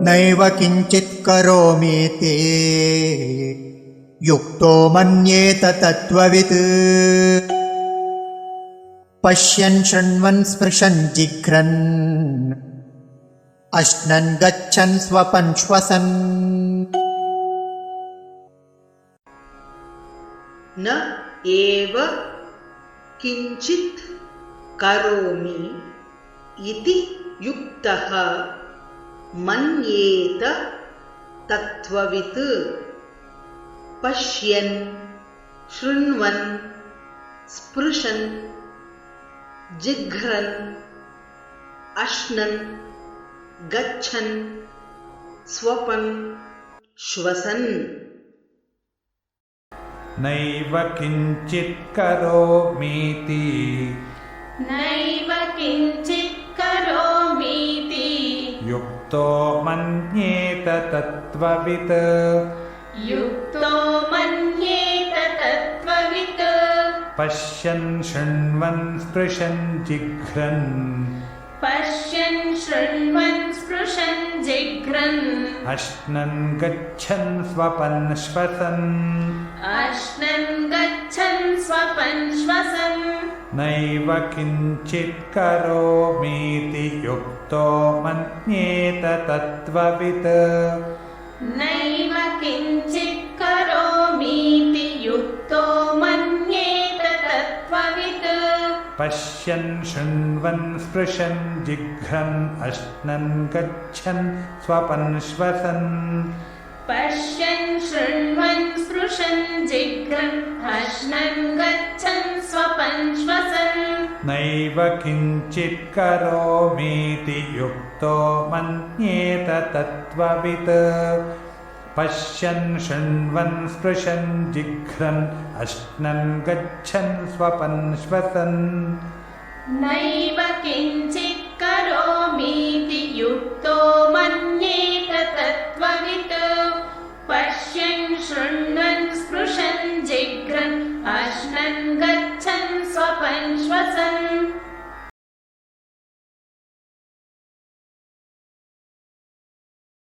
नैव किञ्चित् करोमीति युक्तो मन्येत तत्त्ववित् पश्यन् शृण्वन् स्पृशन् जिघ्रन् अश्नन् गच्छन् स्वपन् श्वसन् न एव किञ्चित् करोमि इति युक्तः मन्येत तत्त्ववित् पश्यन् शृण्वन् स्पृशन् जिघ्रन् अश्नन् गच्छन् स्वपन् श्वसन् नैव किञ्चित् करोमीति नैव किञ्चित् करोमीति युक्तो मन्येत तत्त्ववित् युक्तो मन्येत तत्त्ववित् पश्यन् शृण्वन् स्पृशन् जिघ्रन् पश्यन् शृण्वन् स्पृशन् जिघ्रन् अश्नन् गच्छन् स्वपन् श्वसन् अश्नन् गच्छन् स्वपन् श्वसन् नैव किञ्चित् करोमीति युक्तो मन्येत तत्त्ववित् नैव किञ्चित् करोमीति युक्तो मन्येत तत्त्ववित् पश्यन् शृण्वन् स्पृशन् जिघ्रन् अश्नन् गच्छन् स्वपन् श्वसन् पश्यन् शृण्वन् स्पृशन् जिघ्रन् अश्नन् गच्छन् स्वपन् श्वसन् नैव किञ्चित् करोमीति युक्तो मन्येत तत्त्ववित् पश्यन् शृण्वन् स्पृशन् जिघ्रन् अश्नन् गच्छन् स्वपन् श्वसन् नैव किञ्चित् करोमीति युक्तो मन्येत तत्त्ववित् पश्यन् शृण्वन् स्पृशन् जिघ्रन् अश्नन् गच्छन् स्वपन् श्वसन्